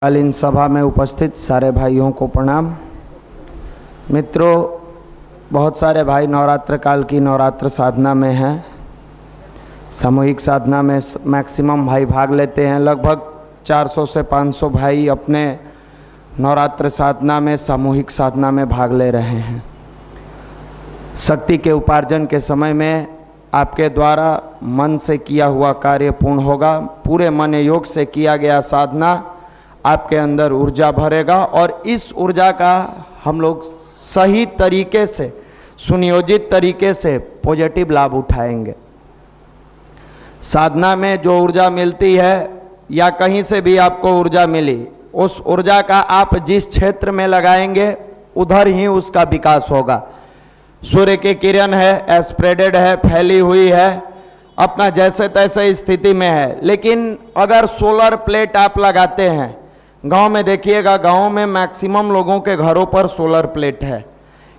कालीन सभा में उपस्थित सारे भाइयों को प्रणाम। मित्रों, बहुत सारे भाई नवरात्र काल की नवरात्र साधना में हैं। सामूहिक साधना में मैक्सिमम भाई भाग लेते हैं। लगभग 400 से 500 भाई अपने नवरात्र साधना में सामूहिक साधना में भाग ले रहे हैं। शक्ति के उपार्जन के समय में आपके द्वारा मन से किया हुआ कार्य पूर्ण होगा। पूरे मन योग से किया गया साधना आपके अंदर ऊर्जा भरेगा और इस ऊर्जा का हम लोग सही तरीके से सुनियोजित तरीके से पॉजिटिव लाभ उठाएंगे। साधना में जो ऊर्जा मिलती है या कहीं से भी आपको ऊर्जा मिली, उस ऊर्जा का आप जिस क्षेत्र में लगाएंगे उधर ही उसका विकास होगा। सूर्य की किरण है, स्प्रेडेड है, फैली हुई है, अपना जैसे तैसे स्थिति में है। लेकिन अगर सोलर प्लेट आप लगाते हैं, गांव में देखिएगा, गांव में मैक्सिमम लोगों के घरों पर सोलर प्लेट है।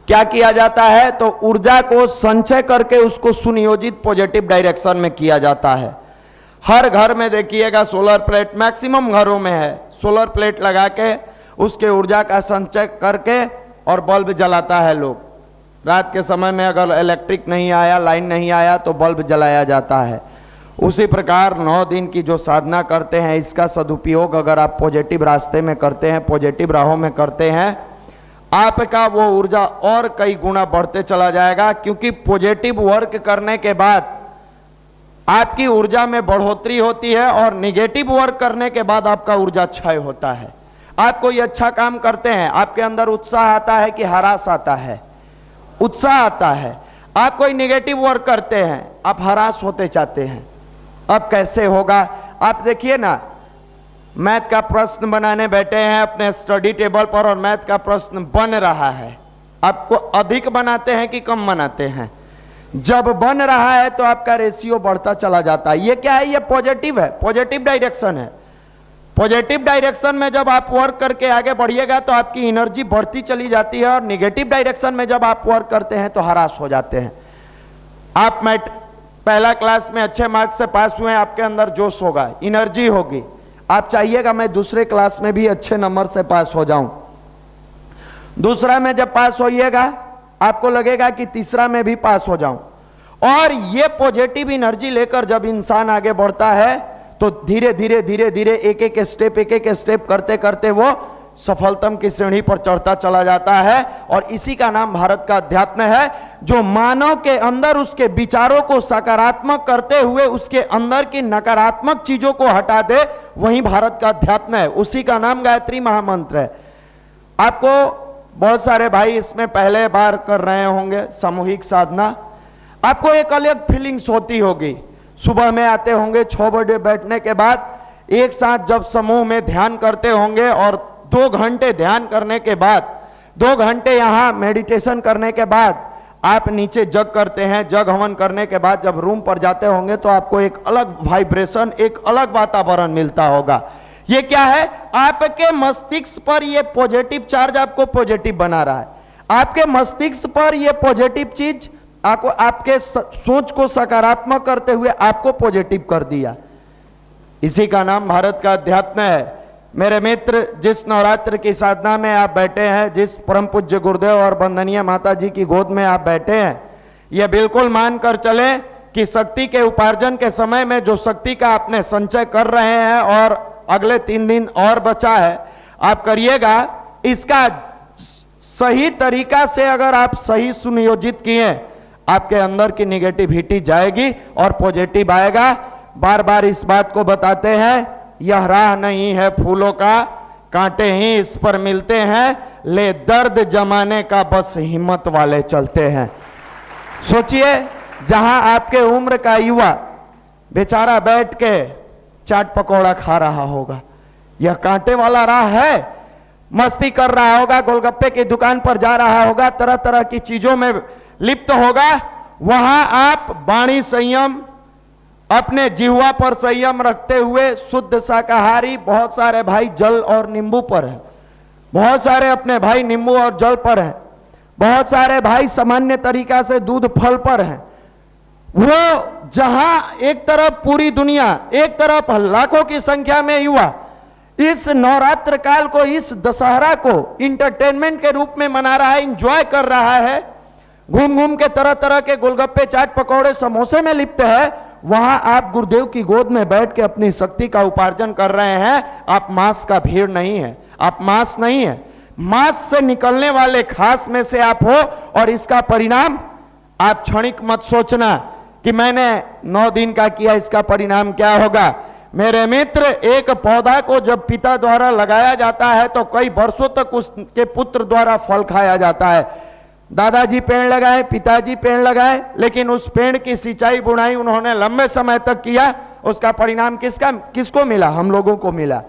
क्या किया जाता है तो ऊर्जा को संचय करके उसको सुनियोजित पॉजिटिव डायरेक्शन में किया जाता है। हर घर में देखिएगा सोलर प्लेट, मैक्सिमम घरों में है। सोलर प्लेट लगा के उसके ऊर्जा का संचय करके और बल्ब जलाता है लोग। रात के समय में अगर इलेक्ट्रिक नहीं आया, लाइन नहीं आया तो बल्ब जलाया जाता है। उसी प्रकार 9 दिन की जो साधना करते हैं, इसका सदुपयोग अगर आप पॉजिटिव रास्ते में करते हैं, पॉजिटिव राहों में करते हैं, आपका वो ऊर्जा और कई गुना बढ़ते चला जाएगा। क्योंकि पॉजिटिव वर्क करने के बाद आपकी ऊर्जा में बढ़ोतरी होती है और निगेटिव वर्क करने के बाद आपका ऊर्जा क्षय होता है। आप कोई अच्छा काम करते हैं, आपके अंदर उत्साह आता है कि हरास आता है? उत्साह आता है। आप कोई निगेटिव वर्क करते हैं, आप हरास होते जाते हैं। अब कैसे होगा? आप देखिए ना, मैथ का प्रश्न बनाने बैठे हैं अपने स्टडी टेबल पर और मैथ का प्रश्न बन रहा है। आपको अधिक बनाते हैं कि कम बनाते हैं? जब बन रहा है तो आपका रेशियो बढ़ता चला जाता है। ये क्या है? ये पॉजिटिव है, पॉजिटिव डायरेक्शन है। पॉजिटिव डायरेक्शन में जब आप वर्क करके आगे बढ़िएगा तो आपकी एनर्जी बढ़ती चली जाती है और निगेटिव डायरेक्शन में जब आप वर्क करते हैं तो हरास हो जाते हैं। आप पहला क्लास में अच्छे मार्क्स से पास हुए, आपके अंदर जोश होगा, एनर्जी होगी। आप चाहिएगा मैं दूसरे क्लास में भी अच्छे नंबर से पास हो जाऊं। दूसरा में जब पास होइएगा आपको लगेगा कि तीसरा में भी पास हो जाऊं। और ये पॉजिटिव एनर्जी लेकर जब इंसान आगे बढ़ता है तो धीरे धीरे धीरे धीरे एक एक स्टेप करते करते वो सफलतम की सीढ़ी पर चढ़ता चला जाता है। और इसी का नाम भारत का अध्यात्म है। जो मानव के अंदर उसके विचारों को सकारात्मक करते हुए उसके अंदर की नकारात्मक चीजों को हटा दे, वही भारत का अध्यात्म है। उसी का नाम गायत्री महामंत्र है। आपको बहुत सारे भाई इसमें पहले बार कर रहे होंगे सामूहिक साधना। आपको एक अलग फीलिंग्स होती होगी। सुबह में आते होंगे 6 बजे, बैठने के बाद एक साथ जब समूह में ध्यान करते होंगे और 2 घंटे ध्यान करने के बाद, 2 घंटे यहाँ मेडिटेशन करने के बाद आप नीचे जग करते हैं। जग हवन करने के बाद जब रूम पर जाते होंगे तो आपको एक अलग वाइब्रेशन, एक अलग वातावरण मिलता होगा। ये क्या है? आपके मस्तिष्क पर ये पॉजिटिव चार्ज आपको पॉजिटिव बना रहा है। आपके मस्तिष्क पर ये पॉजिटिव चीज आपको, आपके सोच को सकारात्मक करते हुए आपको पॉजिटिव कर दिया। इसी का नाम भारत का अध्यात्म है। मेरे मित्र, जिस नवरात्र की साधना में आप बैठे हैं, जिस परम पूज्य गुरुदेव और वंदनीय माता जी की गोद में आप बैठे हैं, यह बिल्कुल मानकर चले कि शक्ति के उपार्जन के समय में जो शक्ति का आपने संचय कर रहे हैं और अगले 3 दिन और बचा है, आप करिएगा। इसका सही तरीका से अगर आप सही सुनियोजित किए, आपके अंदर की निगेटिविटी जाएगी और पॉजिटिव आएगा। बार बार इस बात को बताते हैं, यह राह नहीं है फूलों का, कांटे ही इस पर मिलते हैं, ले दर्द जमाने का बस हिम्मत वाले चलते हैं। सोचिए, जहां आपके उम्र का युवा बेचारा बैठ के चाट पकौड़ा खा रहा होगा, यह कांटे वाला राह है। मस्ती कर रहा होगा, गोलगप्पे की दुकान पर जा रहा होगा, तरह तरह की चीजों में लिप्त होगा। वहां आप वाणी संयम, अपने जिह्वा पर संयम रखते हुए शुद्ध शाकाहारी, बहुत सारे भाई जल और नींबू पर हैं, बहुत सारे अपने भाई नींबू और जल पर हैं, बहुत सारे भाई सामान्य तरीका से दूध फल पर हैं। वो जहां एक तरफ पूरी दुनिया, एक तरफ लाखों की संख्या में युवा, इस नवरात्र काल को, इस दशहरा को इंटरटेनमेंट के रूप में मना रहा है, इंजॉय कर रहा है, घूम घूम के तरह तरह के गोलगप्पे, चाट, पकौड़े, समोसे में लिप्त है, वहां आप गुरुदेव की गोद में बैठ के अपनी शक्ति का उपार्जन कर रहे हैं। आप मांस का भीड़ नहीं है, आप मांस नहीं है, मांस से निकलने वाले खास में से आप हो। और इसका परिणाम आप क्षणिक मत सोचना कि मैंने 9 दिन का किया, इसका परिणाम क्या होगा। मेरे मित्र, एक पौधा को जब पिता द्वारा लगाया जाता है तो कई वर्षों तक उसके पुत्र द्वारा फल खाया जाता है। दादाजी पेड़ लगाए, पिताजी पेड़ लगाए, लेकिन उस पेड़ की सिंचाई बुनाई उन्होंने लंबे समय तक किया, उसका परिणाम किसको मिला? हम लोगों को मिला।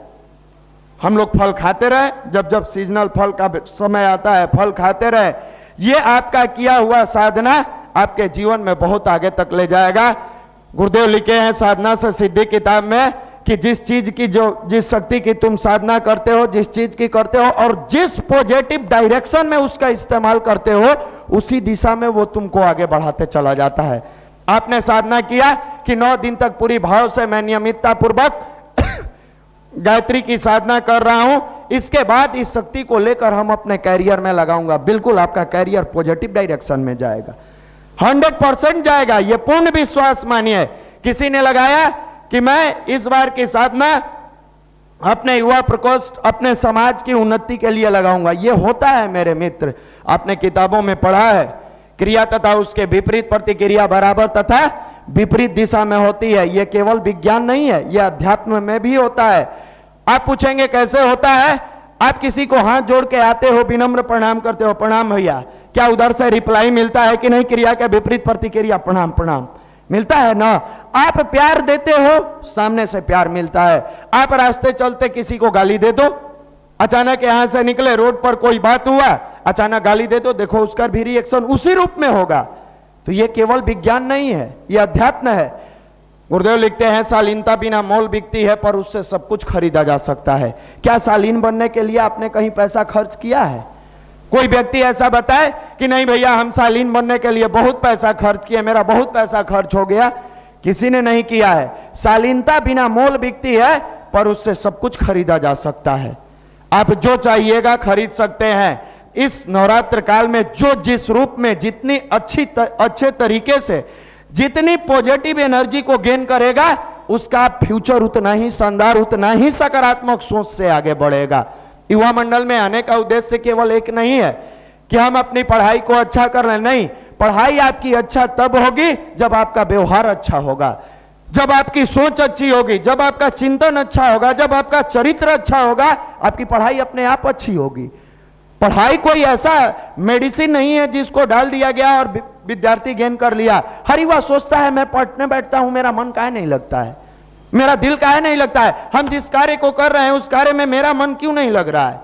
हम लोग फल खाते रहे, जब जब सीजनल फल का समय आता है फल खाते रहे। ये आपका किया हुआ साधना आपके जीवन में बहुत आगे तक ले जाएगा। गुरुदेव लिखे हैं साधना से सिद्धि किताब में कि जिस शक्ति की तुम साधना करते हो, जिस चीज की करते हो और जिस पॉजिटिव डायरेक्शन में उसका इस्तेमाल करते हो, उसी दिशा में वो तुमको आगे बढ़ाते चला जाता है। आपने साधना किया कि 9 दिन तक पूरी भाव से मैं नियमितता पूर्वक गायत्री की साधना कर रहा हूं, इसके बाद इस शक्ति को लेकर हम अपने कैरियर में लगाऊंगा। बिल्कुल आपका कैरियर पॉजिटिव डायरेक्शन में जाएगा, 100% जाएगा, यह पूर्ण विश्वास मानिए। किसी ने लगाया कि मैं इस बार की साधना अपने युवा प्रकोष्ठ, अपने समाज की उन्नति के लिए लगाऊंगा। यह होता है मेरे मित्र, आपने किताबों में पढ़ा है, क्रिया तथा उसके विपरीत प्रतिक्रिया बराबर तथा विपरीत दिशा में होती है। यह केवल विज्ञान नहीं है, यह अध्यात्म में भी होता है। आप पूछेंगे कैसे होता है? आप किसी को हाथ जोड़ के आते हो, विनम्र प्रणाम करते हो, प्रणाम भैया, क्या उधर से रिप्लाई मिलता है कि नहीं? क्रिया के विपरीत प्रतिक्रिया, प्रणाम प्रणाम, मिलता है ना? आप प्यार देते हो, सामने से प्यार मिलता है। आप रास्ते चलते किसी को गाली दे दो, अचानक यहां से निकले, रोड पर कोई बात हुआ, अचानक गाली दे दो, देखो उसका भी रिएक्शन उसी रूप में होगा। तो यह केवल विज्ञान नहीं है, यह अध्यात्म है। गुरुदेव लिखते हैं शालीनता बिना मोल बिकती है, पर उससे सब कुछ खरीदा जा सकता है। क्या शालीन बनने के लिए आपने कहीं पैसा खर्च किया है? कोई व्यक्ति ऐसा बताए कि नहीं भैया हम शालीन बनने के लिए बहुत पैसा खर्च किए, मेरा बहुत पैसा खर्च हो गया। किसी ने नहीं किया है। शालीनता बिना मोल बिकती है, पर उससे सब कुछ खरीदा जा सकता है। आप जो चाहिएगा खरीद सकते हैं। इस नवरात्र काल में जो जिस रूप में जितनी अच्छे तरीके से जितनी पॉजिटिव एनर्जी को गेन करेगा, उसका फ्यूचर उतना ही शानदार, उतना ही सकारात्मक सोच से आगे बढ़ेगा। युवा मंडल में आने का उद्देश्य केवल एक नहीं है कि हम अपनी पढ़ाई को अच्छा कर लें, नहीं, पढ़ाई आपकी अच्छा तब होगी जब आपका व्यवहार अच्छा होगा, जब आपकी सोच अच्छी होगी, जब आपका चिंतन अच्छा होगा, जब आपका चरित्र अच्छा होगा, आपकी पढ़ाई अपने आप अच्छी होगी। पढ़ाई कोई ऐसा मेडिसिन नहीं है जिसको डाल दिया गया और विद्यार्थी गेन कर लिया। हर युवा सोचता है मैं पढ़ने बैठता हूं, मेरा मन काहे नहीं लगता है, मेरा दिल काहे नहीं लगता है, हम जिस कार्य को कर रहे हैं उस कार्य में मेरा मन क्यों नहीं लग रहा है?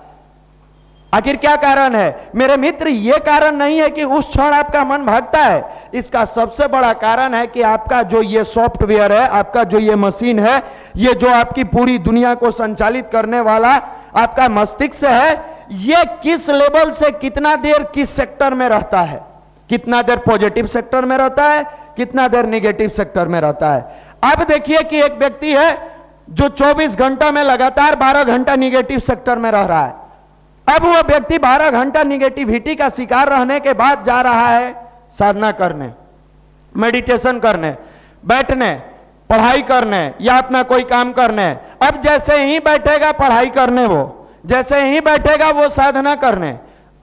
आखिर क्या कारण है? मेरे मित्र, यह कारण नहीं है कि उस क्षण आपका मन भागता है। इसका सबसे बड़ा कारण है कि आपका जो ये सॉफ्टवेयर है, आपका जो ये मशीन है, ये जो आपकी पूरी दुनिया को संचालित करने वाला आपका मस्तिष्क है, ये किस लेवल से कितना देर किस सेक्टर में रहता है, कितना देर पॉजिटिव सेक्टर में रहता है, कितना देर नेगेटिव सेक्टर में रहता है। अब देखिए कि एक व्यक्ति है जो 24 घंटा में लगातार 12 घंटा निगेटिव सेक्टर में रह रहा है। अब वो व्यक्ति 12 घंटा निगेटिविटी का शिकार रहने के बाद जा रहा है साधना करने, मेडिटेशन करने, बैठने, पढ़ाई करने या अपना कोई काम करने। अब जैसे ही बैठेगा पढ़ाई करने, वो जैसे ही बैठेगा वो साधना करने,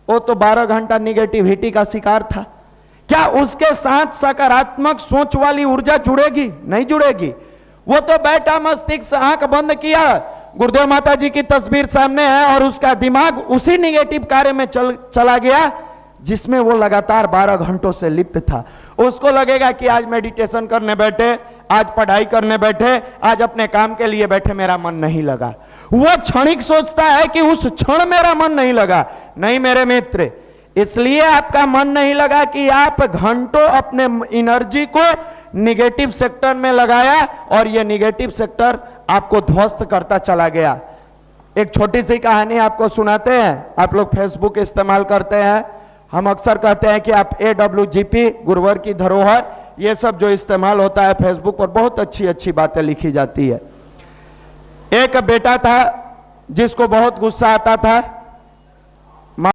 वो तो 12 घंटा निगेटिविटी का शिकार था। क्या उसके साथ सकारात्मक सोच वाली ऊर्जा जुड़ेगी? नहीं जुड़ेगी। वो तो बैठा मस्तिष्क आंख बंद किया, गुरुदेव माता जी की तस्वीर सामने है और उसका दिमाग उसी निगेटिव कार्य में चला गया जिसमें वो लगातार 12 घंटों से लिप्त था। उसको लगेगा कि आज मेडिटेशन करने बैठे, आज पढ़ाई करने बैठे, आज अपने काम के लिए बैठे, मेरा मन नहीं लगा। वो क्षणिक सोचता है कि उस क्षण मेरा मन नहीं लगा। नहीं मेरे मित्र, इसलिए आपका मन नहीं लगा कि आप घंटों अपने एनर्जी को निगेटिव सेक्टर में लगाया और यह निगेटिव सेक्टर आपको ध्वस्त करता चला गया। एक छोटी सी कहानी आपको सुनाते हैं। आप लोग फेसबुक इस्तेमाल करते हैं, हम अक्सर कहते हैं कि आप AWGP, गुरुवर की धरोहर, ये सब जो इस्तेमाल होता है फेसबुक पर, बहुत अच्छी अच्छी बातें लिखी जाती है। एक बेटा था, जिसको बहुत गुस्सा आता था